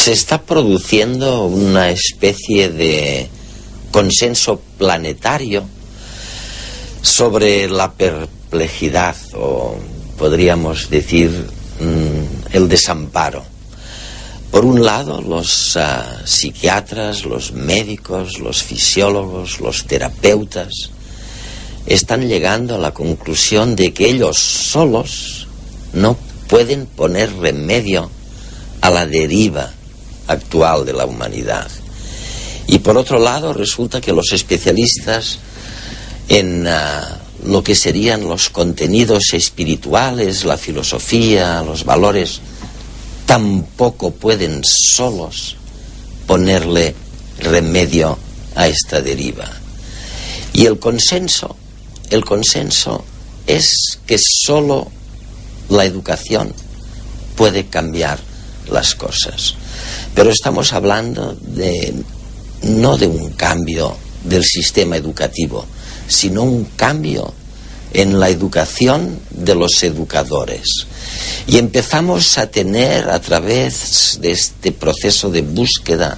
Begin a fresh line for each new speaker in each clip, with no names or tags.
Se está produciendo una especie de consenso planetario sobre la perplejidad, o podríamos decir el desamparo. Por un lado, los psiquiatras, los médicos, los fisiólogos, los terapeutas están llegando a la conclusión de que ellos solos no pueden poner remedio a la deriva actual de la humanidad. Y por otro lado, resulta que los especialistas en lo que serían los contenidos espirituales, la filosofía, los valores, tampoco pueden solos ponerle remedio a esta deriva. Y el consenso es que solo la educación puede cambiar las cosas. Pero estamos hablando no de un cambio del sistema educativo, sino un cambio en la educación de los educadores. Y empezamos a tener, a través de este proceso de búsqueda,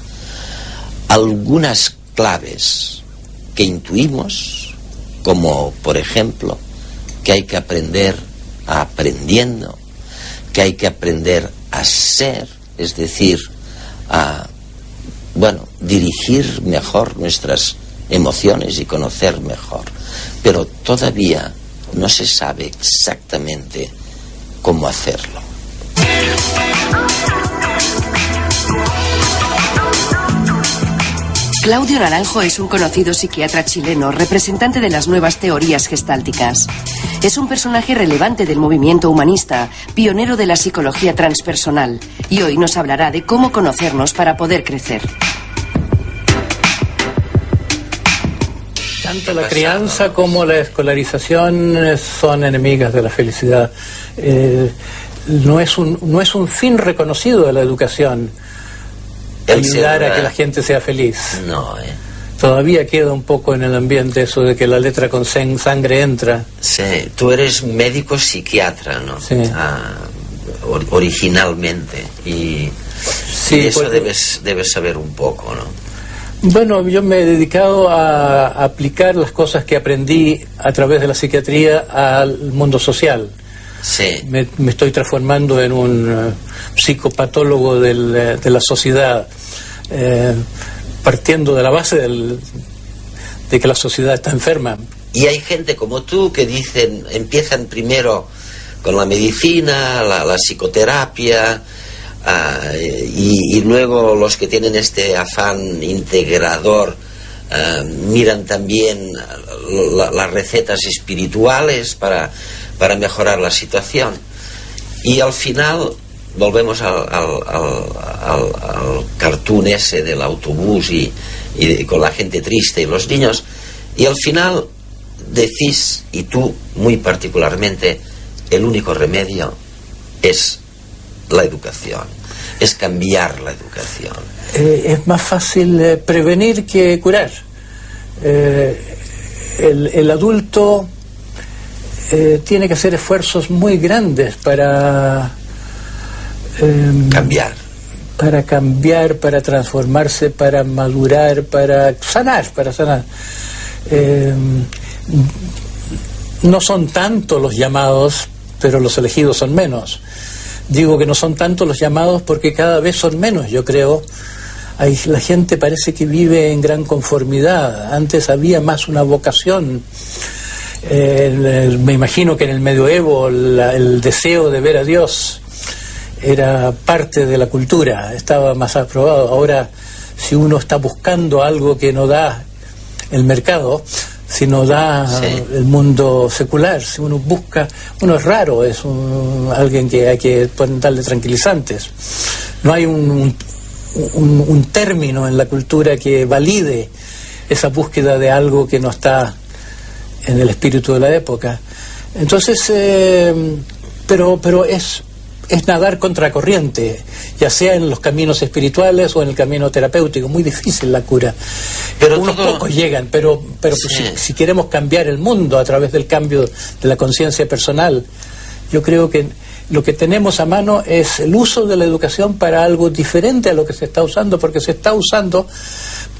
algunas claves que intuimos, como por ejemplo que hay que aprender aprendiendo, que hay que aprender a ser, es decir, a dirigir mejor nuestras emociones y conocer mejor. Pero todavía no se sabe exactamente cómo hacerlo.
Claudio Naranjo es un conocido psiquiatra chileno, representante de las nuevas teorías gestálticas. Es un personaje relevante del movimiento humanista, pionero de la psicología transpersonal, y hoy nos hablará de cómo conocernos para poder crecer.
Tanto la crianza como la escolarización son enemigas de la felicidad. No es un fin reconocido de la educación ayudar a que la gente sea feliz.
No,
Todavía queda un poco en el ambiente eso de que la letra con sangre entra.
Sí, tú eres médico psiquiatra, ¿no?
Sí.
Originalmente. Y
sí,
eso debes saber un poco, ¿no?
Bueno, yo me he dedicado a aplicar las cosas que aprendí a través de la psiquiatría al mundo social.
Sí.
Me estoy transformando en un psicopatólogo de la sociedad, partiendo de la base de que la sociedad está enferma.
Y hay gente como tú que empiezan primero con la medicina, la psicoterapia, y luego los que tienen este afán integrador miran también las recetas espirituales para mejorar la situación. Y al final volvemos al cartoon ese del autobús y con la gente triste y los niños, y al final decís, y tú muy particularmente, el único remedio es la educación, es cambiar la educación.
Es más fácil prevenir que curar. El adulto tiene que hacer esfuerzos muy grandes para
cambiar,
para transformarse, para madurar, para sanar. No son tantos los llamados, pero los elegidos son menos. Digo que no son tantos los llamados porque cada vez son menos, yo creo. La gente parece que vive en gran conformidad. Antes había más una vocación. Me imagino que en el medioevo el deseo de ver a Dios era parte de la cultura, estaba más aprobado. Ahora, si uno está buscando algo que no da el mercado, si no da el mundo secular, si uno busca, uno es raro, es alguien que hay que darle tranquilizantes. No hay un término en la cultura que valide esa búsqueda de algo que no está en el espíritu de la época. Entonces, pero es nadar contracorriente, ya sea en los caminos espirituales o en el camino terapéutico. Muy difícil la cura.
Pero
unos pocos llegan, pero
sí.
si queremos cambiar el mundo a través del cambio de la conciencia personal, Yo creo que lo que tenemos a mano es el uso de la educación para algo diferente a lo que se está usando, porque se está usando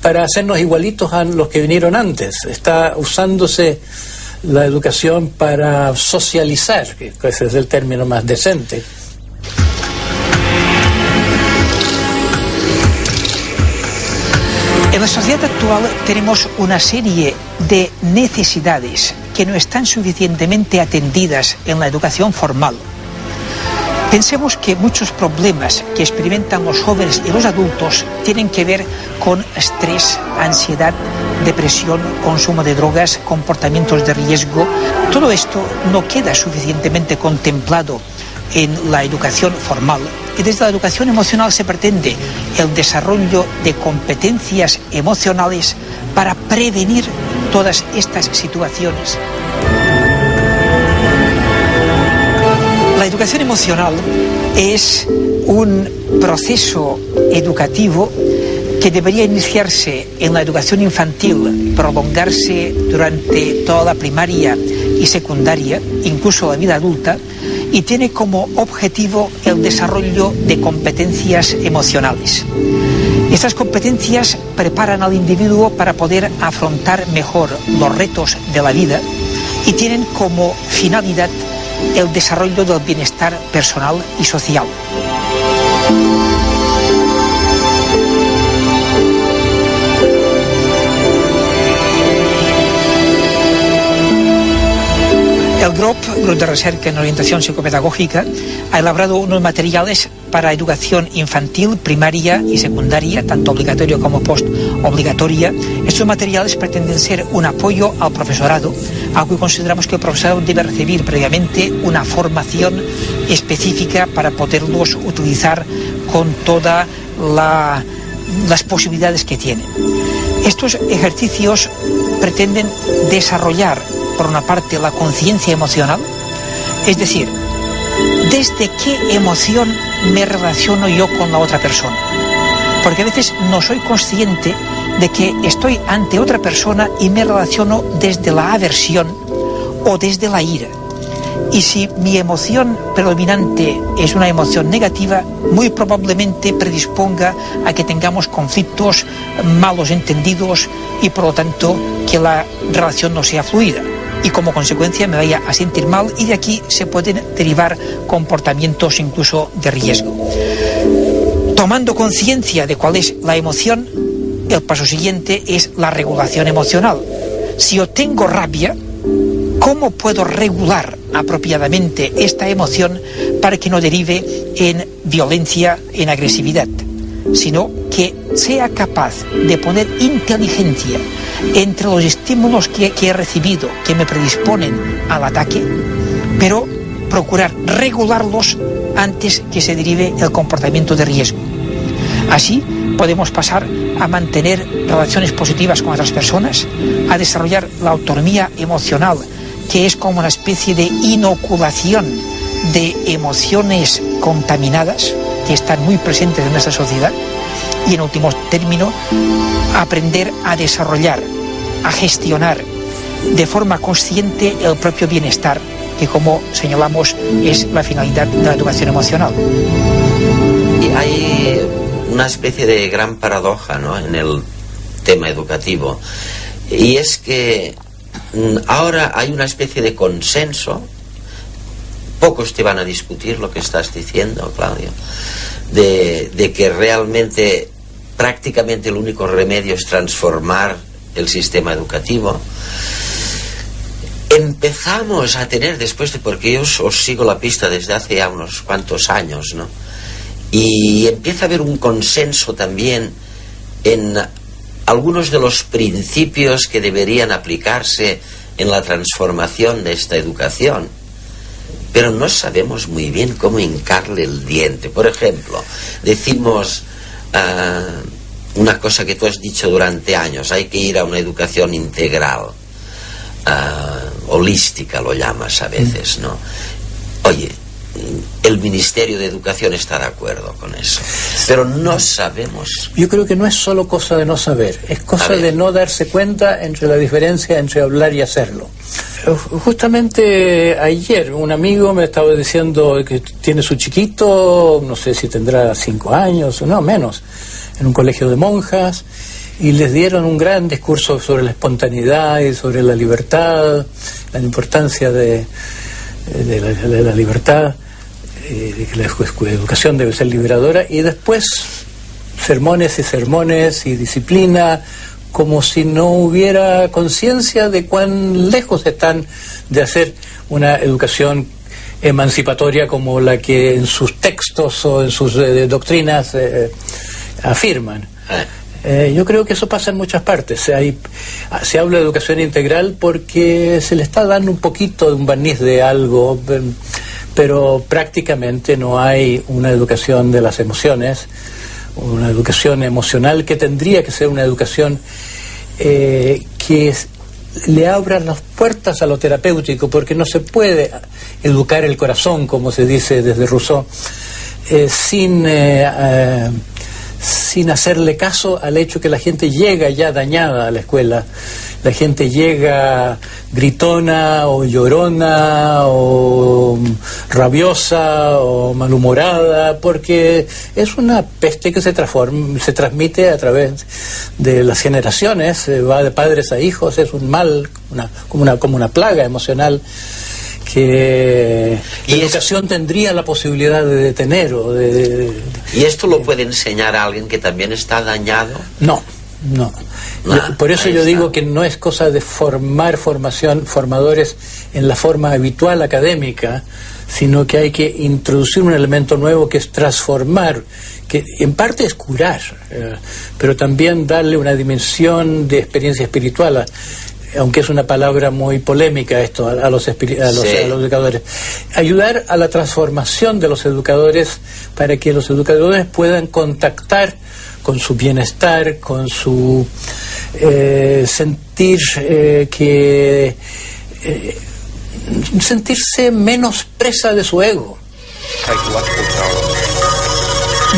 para hacernos igualitos a los que vinieron antes. Está usándose la educación para socializar, que ese es el término más decente.
En la sociedad actual tenemos una serie de necesidades que no están suficientemente atendidas en la educación formal. Pensemos que muchos problemas que experimentan los jóvenes y los adultos tienen que ver con estrés, ansiedad, depresión, consumo de drogas, comportamientos de riesgo. Todo esto no queda suficientemente contemplado en la educación formal. Y desde la educación emocional se pretende el desarrollo de competencias emocionales para prevenir todas estas situaciones. La educación emocional es un proceso educativo que debería iniciarse en la educación infantil, prolongarse durante toda la primaria y secundaria, incluso la vida adulta, y tiene como objetivo el desarrollo de competencias emocionales. Estas competencias preparan al individuo para poder afrontar mejor los retos de la vida y tienen como finalidad el desarrollo del bienestar personal y social. El Grupo de Recerca en Orientación Psicopedagógica ha elaborado unos materiales para educación infantil, primaria y secundaria, tanto obligatoria como post-obligatoria. Estos materiales pretenden ser un apoyo al profesorado, aunque consideramos que el profesorado debe recibir previamente una formación específica para poderlos utilizar con todas las posibilidades que tienen. Estos ejercicios pretenden desarrollar, por una parte, la conciencia emocional, es decir, ¿desde qué emoción me relaciono yo con la otra persona? Porque a veces no soy consciente de que estoy ante otra persona y me relaciono desde la aversión o desde la ira. Y si mi emoción predominante es una emoción negativa, muy probablemente predisponga a que tengamos conflictos, malos entendidos y por lo tanto que la relación no sea fluida. Y como consecuencia me vaya a sentir mal y de aquí se pueden derivar comportamientos incluso de riesgo. Tomando conciencia de cuál es la emoción, el paso siguiente es la regulación emocional. Si yo tengo rabia, ¿cómo puedo regular apropiadamente esta emoción para que no derive en violencia, en agresividad? Sino que sea capaz de poner inteligencia entre los estímulos que he recibido, que me predisponen al ataque, pero procurar regularlos antes que se derive el comportamiento de riesgo. Así podemos pasar a mantener relaciones positivas con otras personas, a desarrollar la autonomía emocional, que es como una especie de inoculación de emociones contaminadas que están muy presentes en nuestra sociedad, y en último término aprender a desarrollar, a gestionar de forma consciente el propio bienestar, que como señalamos es la finalidad de la educación emocional.
Y hay una especie de gran paradoja, ¿no?, en el tema educativo, y es que ahora hay una especie de consenso, pocos te van a discutir lo que estás diciendo, Claudio, de que realmente prácticamente el único remedio es transformar el sistema educativo. Empezamos a tener, después de, porque yo os sigo la pista desde hace ya unos cuantos años, ¿no?, y empieza a haber un consenso también en algunos de los principios que deberían aplicarse en la transformación de esta educación, pero no sabemos muy bien cómo hincarle el diente. Por ejemplo, decimos una cosa que tú has dicho durante años: hay que ir a una educación integral, holística lo llamas a veces, ¿no? Oye, el Ministerio de Educación está de acuerdo con eso, pero no sabemos.
Yo creo que no es solo cosa de no saber, es cosa de no darse cuenta entre la diferencia entre hablar y hacerlo. Justamente ayer un amigo me estaba diciendo que tiene su chiquito, no sé si tendrá 5 años o no, menos, en un colegio de monjas, y les dieron un gran discurso sobre la espontaneidad y sobre la libertad, la importancia de la libertad, de que la educación debe ser liberadora, y después sermones y sermones y disciplina, como si no hubiera conciencia de cuán lejos están de hacer una educación emancipatoria como la que en sus textos o en sus doctrinas afirman. Yo creo que eso pasa en muchas partes. Se habla de educación integral porque se le está dando un poquito de un barniz de algo, pero prácticamente no hay una educación de las emociones, una educación emocional que tendría que ser una educación que le abra las puertas a lo terapéutico, porque no se puede educar el corazón, como se dice desde Rousseau, sin hacerle caso al hecho que la gente llega ya dañada a la escuela. La gente llega gritona o llorona o rabiosa o malhumorada, porque es una peste que se transmite a través de las generaciones, va de padres a hijos, es un mal, como una plaga emocional que la educación tendría la posibilidad de detener o
¿Y esto lo puede enseñar a alguien que también está dañado?
No. Por eso yo digo que no es cosa de formadores en la forma habitual académica, sino que hay que introducir un elemento nuevo que es transformar, que en parte es curar, pero también darle una dimensión de experiencia espiritual, aunque es una palabra muy polémica esto, a los educadores. Ayudar a la transformación de los educadores para que los educadores puedan contactar con su bienestar, con su sentirse menos presa de su ego.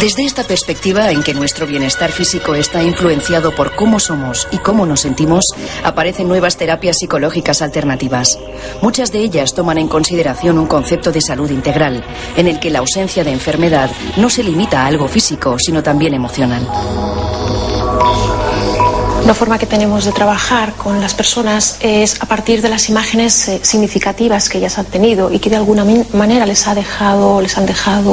Desde esta perspectiva en que nuestro bienestar físico está influenciado por cómo somos y cómo nos sentimos, aparecen nuevas terapias psicológicas alternativas. Muchas de ellas toman en consideración un concepto de salud integral, en el que la ausencia de enfermedad no se limita a algo físico, sino también emocional.
La forma que tenemos de trabajar con las personas es a partir de las imágenes significativas que ellas han tenido y que de alguna manera les han dejado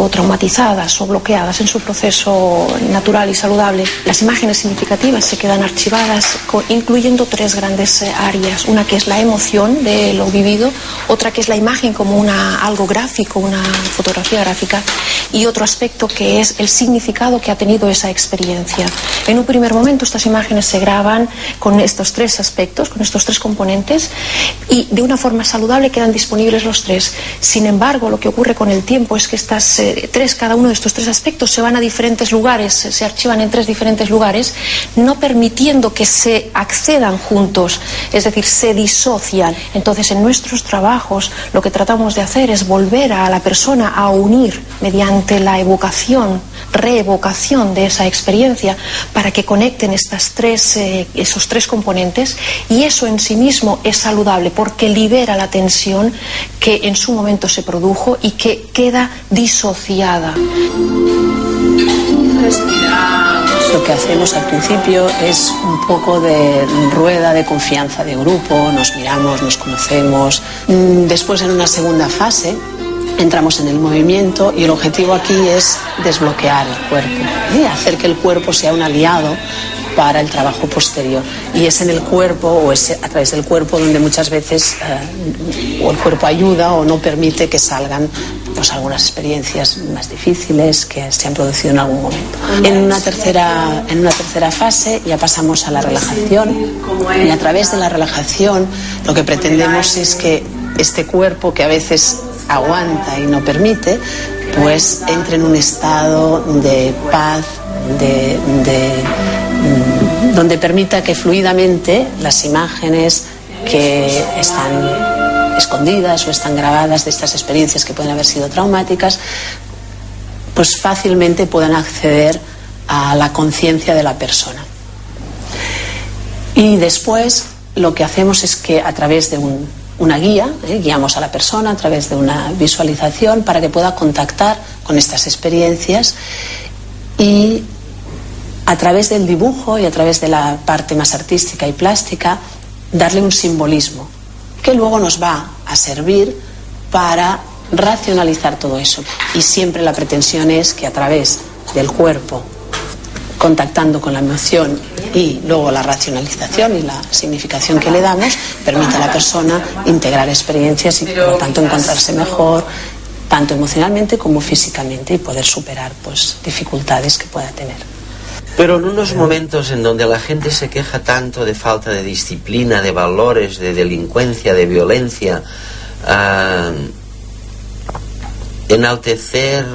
traumatizadas o bloqueadas en su proceso natural y saludable. Las imágenes significativas se quedan archivadas incluyendo 3 grandes áreas. Una que es la emoción de lo vivido, otra que es la imagen como algo gráfico, una fotografía gráfica, y otro aspecto que es el significado que ha tenido esa experiencia. En un primer momento estas imágenes se graban con estos 3 aspectos, con estos 3 componentes, y de una forma saludable quedan disponibles los 3. Sin embargo, lo que ocurre con el tiempo es que cada uno de estos 3 aspectos se van a diferentes lugares, se archivan en 3 diferentes lugares, no permitiendo que se accedan juntos, es decir, se disocian. Entonces, en nuestros trabajos lo que tratamos de hacer es volver a la persona a unir mediante la reevocación de esa experiencia para que conecten esos 3 componentes, y eso en sí mismo es saludable porque libera la tensión que en su momento se produjo y que queda disociada.
Lo que hacemos al principio es un poco de rueda de confianza de grupo, nos miramos, nos conocemos. Después, en una segunda fase, entramos en el movimiento y el objetivo aquí es desbloquear el cuerpo y hacer que el cuerpo sea un aliado para el trabajo posterior. Y es en el cuerpo, o es a través del cuerpo, donde muchas veces o el cuerpo ayuda o no permite que salgan algunas experiencias más difíciles que se han producido en algún momento. En una tercera fase ya pasamos a la relajación, y a través de la relajación lo que pretendemos es que este cuerpo, que a veces aguanta y no permite, pues entre en un estado de paz, donde permita que fluidamente las imágenes que están escondidas o están grabadas de estas experiencias que pueden haber sido traumáticas, pues fácilmente puedan acceder a la conciencia de la persona. Y después lo que hacemos es que a través de un una guía, guiamos a la persona a través de una visualización para que pueda contactar con estas experiencias y a través del dibujo y a través de la parte más artística y plástica darle un simbolismo que luego nos va a servir para racionalizar todo eso. Y siempre la pretensión es que a través del cuerpo, contactando con la emoción y luego la racionalización y la significación que le damos, permite a la persona integrar experiencias y por lo tanto encontrarse mejor, tanto emocionalmente como físicamente, y poder superar pues dificultades que pueda tener.
Pero en unos momentos en donde la gente se queja tanto de falta de disciplina, de valores, de delincuencia, de violencia, enaltecer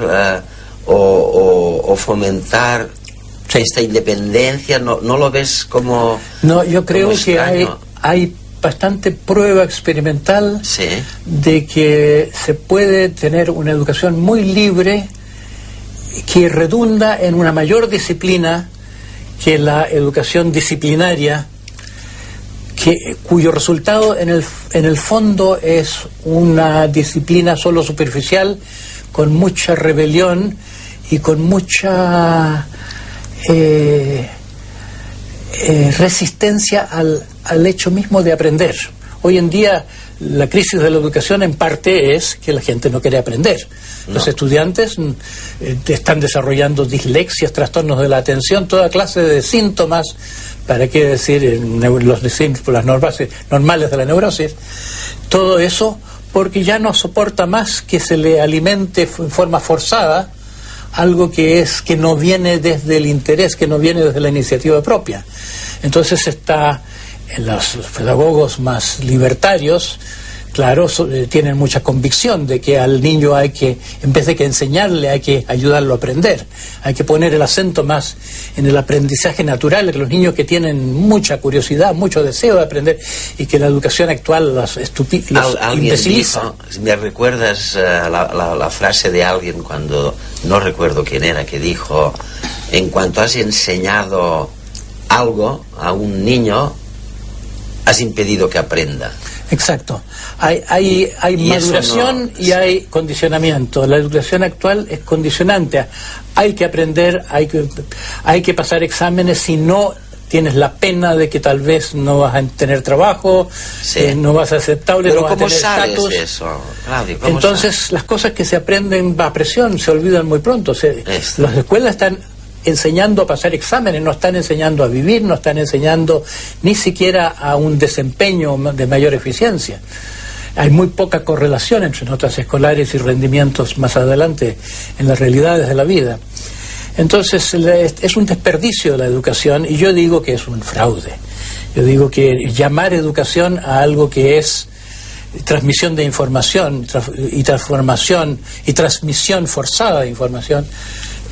o fomentar esta independencia, ¿no lo ves como?
No, yo creo que
extraño?
hay bastante prueba experimental
Sí.
de que se puede tener una educación muy libre que redunda en una mayor disciplina que la educación disciplinaria, cuyo resultado en el fondo es una disciplina solo superficial, con mucha rebelión y con mucha resistencia al hecho mismo de aprender. Hoy en día la crisis de la educación en parte es que la gente no quiere aprender. Los estudiantes están desarrollando dislexias, trastornos de la atención, toda clase de síntomas, para qué decir las normales de la neurosis. Todo eso porque ya no soporta más que se le alimente en forma forzada algo que no viene desde el interés, que no viene desde la iniciativa propia. Entonces en los pedagogos más libertarios, claro, tienen mucha convicción de que al niño hay que, en vez de que enseñarle, hay que ayudarlo a aprender. Hay que poner el acento más en el aprendizaje natural, de los niños que tienen mucha curiosidad, mucho deseo de aprender, y que la educación actual los imbeciliza.
¿Me recuerdas la frase de alguien cuando, no recuerdo quién era, que dijo: en cuanto has enseñado algo a un niño, has impedido que aprenda?
Exacto. Hay maduración y hay condicionamiento. La educación actual es condicionante. Hay que aprender, hay que pasar exámenes, si no tienes la pena de que tal vez no vas a tener trabajo, no vas a ser aceptable,
pero
no vas a tener estatus.
¿Cómo sabes eso, Claudio?
Entonces
sabes?
Las cosas que se aprenden a presión se olvidan muy pronto. Las escuelas están enseñando a pasar exámenes, no están enseñando a vivir, no están enseñando ni siquiera a un desempeño de mayor eficiencia. Hay muy poca correlación entre notas escolares y rendimientos más adelante en las realidades de la vida. Entonces es un desperdicio de la educación, y yo digo que es un fraude. Yo digo que llamar educación a algo que es transmisión de información y transformación y transmisión forzada de información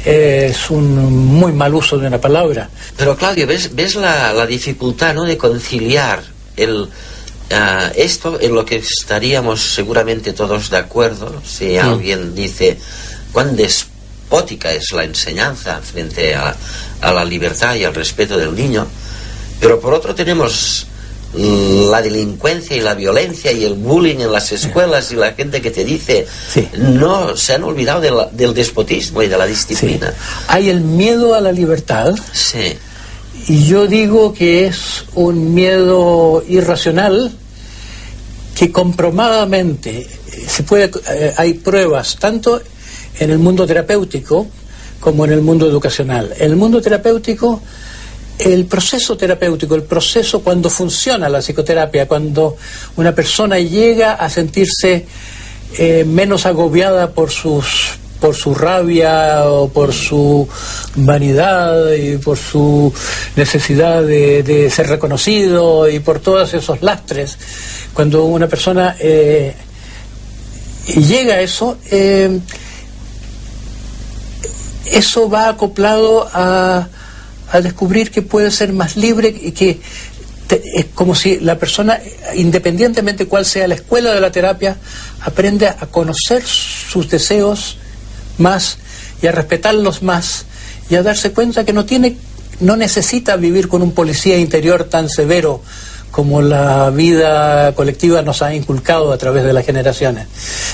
es un muy mal uso de una palabra.
Pero Claudio, ¿ves la dificultad, ¿no?, de conciliar esto en lo que estaríamos seguramente todos de acuerdo si alguien dice cuán despótica es la enseñanza frente a la libertad y al respeto del niño? Pero por otro tenemos la delincuencia y la violencia y el bullying en las escuelas y la gente que te dice no, se han olvidado del despotismo y de la disciplina.
Hay el miedo a la libertad, y yo digo que es un miedo irracional que comprobadamente hay pruebas tanto en el mundo terapéutico como en el mundo educacional. En el mundo terapéutico, el proceso terapéutico, el proceso cuando funciona la psicoterapia, cuando una persona llega a sentirse menos agobiada por su rabia o por su vanidad y por su necesidad de ser reconocido y por todos esos lastres, cuando una persona llega a eso, eso va acoplado a descubrir que puede ser más libre y que es como si la persona, independientemente cuál sea la escuela de la terapia, aprende a conocer sus deseos más y a respetarlos más y a darse cuenta que no necesita vivir con un policía interior tan severo como la vida colectiva nos ha inculcado a través de las generaciones.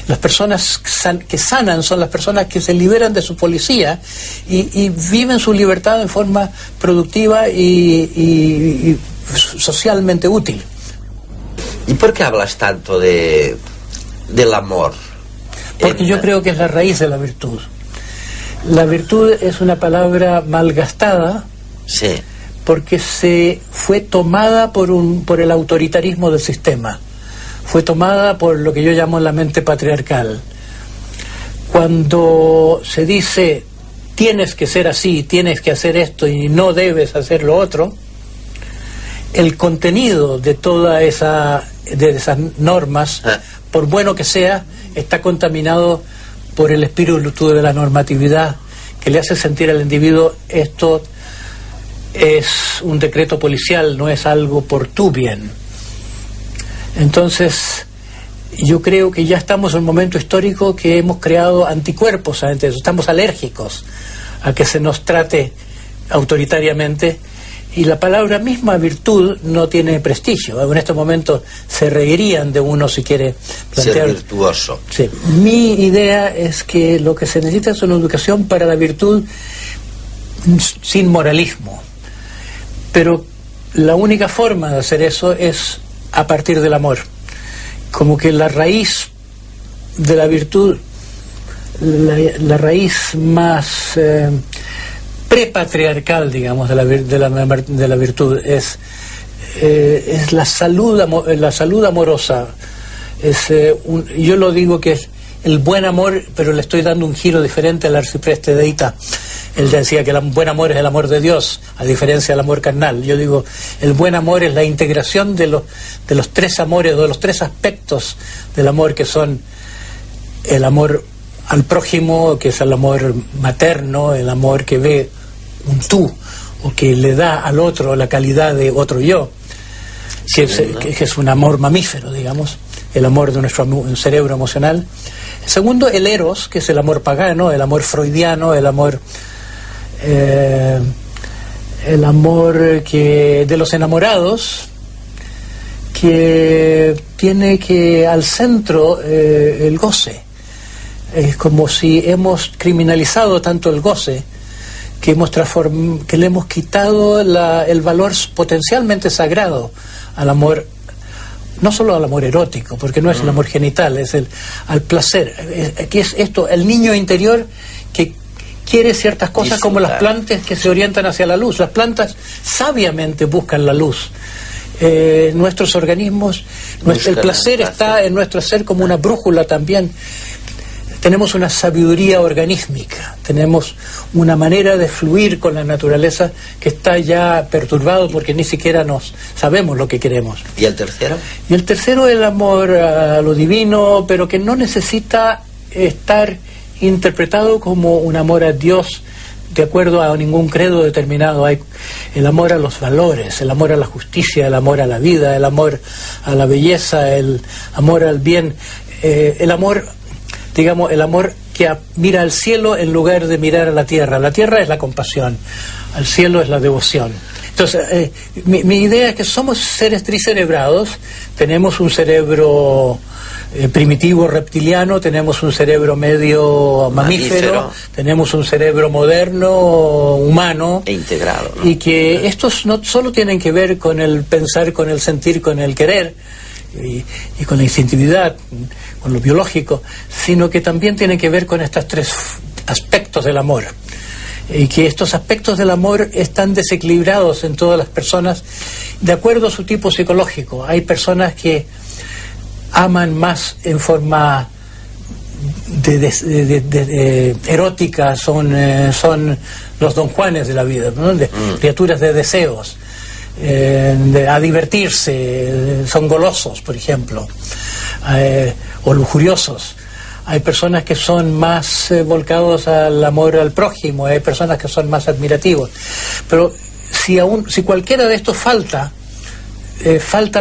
Las personas que sanan son las personas que se liberan de su policía y viven su libertad en forma productiva y socialmente útil.
¿Y por qué hablas tanto del amor?
Porque yo creo que es la raíz de la virtud. La virtud es una palabra malgastada.
Sí.
Porque se fue tomada por el autoritarismo del sistema, fue tomada por lo que yo llamo la mente patriarcal. Cuando se dice tienes que ser así, tienes que hacer esto y no debes hacer lo otro, el contenido de todas esas normas, por bueno que sea, está contaminado por el espíritu de la normatividad, que le hace sentir al individuo esto es un decreto policial, no es algo por tu bien. Entonces, yo creo que ya estamos en un momento histórico que hemos creado anticuerpos ante eso, estamos alérgicos a que se nos trate autoritariamente, y la palabra misma virtud no tiene prestigio. En estos momentos se reirían de uno si quiere plantear...
Ser virtuoso.
Sí. Mi idea es que lo que se necesita es una educación para la virtud sin moralismo. Pero la única forma de hacer eso es a partir del amor. Como que la raíz de la virtud, la raíz más prepatriarcal, digamos, de la virtud es la salud amorosa. Yo lo digo que es el buen amor, pero le estoy dando un giro diferente al arcipreste de Ita. Él decía que el buen amor es el amor de Dios, a diferencia del amor carnal. Yo digo, el buen amor es la integración de los tres amores, de los tres aspectos del amor, que son el amor al prójimo, que es el amor materno, el amor que ve un tú, o que le da al otro la calidad de otro yo, que es un amor mamífero, digamos, el amor de nuestro cerebro emocional. Segundo, el eros, que es el amor pagano, el amor freudiano, el amor que de los enamorados, que tiene que al centro el goce. Es como si hemos criminalizado tanto el goce que le hemos quitado el valor potencialmente sagrado al amor, no solo al amor erótico, porque no es el amor genital, es al placer. Aquí es esto, el niño interior que quiere ciertas cosas, como las plantas que se orientan hacia la luz. Las plantas sabiamente buscan la luz. Nuestros organismos, el placer está en nuestro ser como una brújula también. Tenemos una sabiduría organísmica, tenemos una manera de fluir con la naturaleza que está ya perturbado porque ni siquiera sabemos lo que queremos.
¿Y el tercero?
Y el tercero es el amor a lo divino, pero que no necesita estar interpretado como un amor a Dios de acuerdo a ningún credo determinado. Hay el amor a los valores, el amor a la justicia, el amor a la vida, el amor a la belleza, el amor al bien, el amor, digamos, el amor que mira al cielo en lugar de mirar a la tierra. La tierra es la compasión, al cielo es la devoción. Entonces, mi idea es que somos seres tricerebrados, tenemos un cerebro primitivo reptiliano, tenemos un cerebro medio mamífero, tenemos un cerebro moderno, humano
e integrado, ¿no?
Y que estos no solo tienen que ver con el pensar, con el sentir, con el querer y con la instintividad, con lo biológico, sino que también tienen que ver con estos tres aspectos del amor, y que estos aspectos del amor están desequilibrados en todas las personas de acuerdo a su tipo psicológico. Hay personas que aman más en forma erótica, son los Don Juanes de la vida, ¿no? Criaturas de deseos, a divertirse, son golosos, por ejemplo, o lujuriosos. Hay personas que son más volcados al amor al prójimo, hay personas que son más admirativos. Pero si cualquiera de estos falta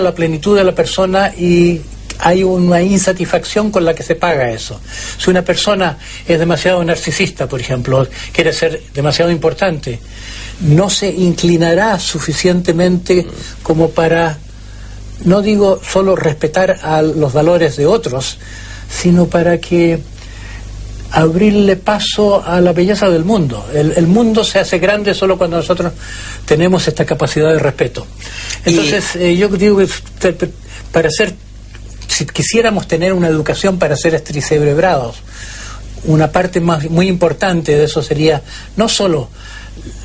la plenitud de la persona, y hay una insatisfacción con la que se paga eso. Si una persona es demasiado narcisista, por ejemplo, quiere ser demasiado importante, no se inclinará suficientemente como para no digo solo respetar a los valores de otros, sino para que abrirle paso a la belleza del mundo. El mundo se hace grande solo cuando nosotros tenemos esta capacidad de respeto. Entonces, yo digo que si quisiéramos tener una educación para ser estricebrados, una parte muy importante de eso sería no solo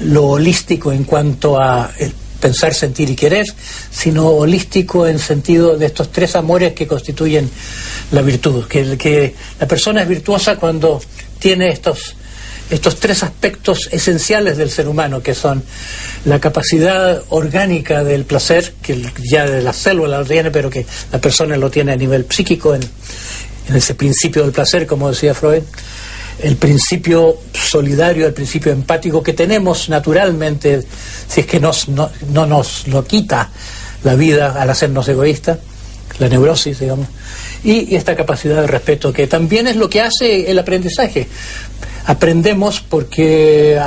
lo holístico en cuanto a el pensar, sentir y querer, sino holístico en sentido de estos tres amores que constituyen la virtud, que la persona es virtuosa cuando tiene estos tres aspectos esenciales del ser humano, que son la capacidad orgánica del placer, que ya de la célula lo tiene, pero que la persona lo tiene a nivel psíquico, en ese principio del placer, como decía Freud, el principio solidario, el principio empático que tenemos naturalmente, si es que no nos lo quita la vida al hacernos egoístas, la neurosis, digamos, y esta capacidad de respeto, que también es lo que hace el aprendizaje. Aprendemos porque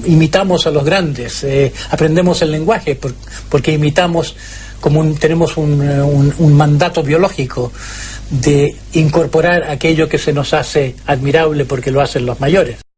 imitamos a los grandes, aprendemos el lenguaje porque imitamos, tenemos un mandato biológico de incorporar aquello que se nos hace admirable porque lo hacen los mayores.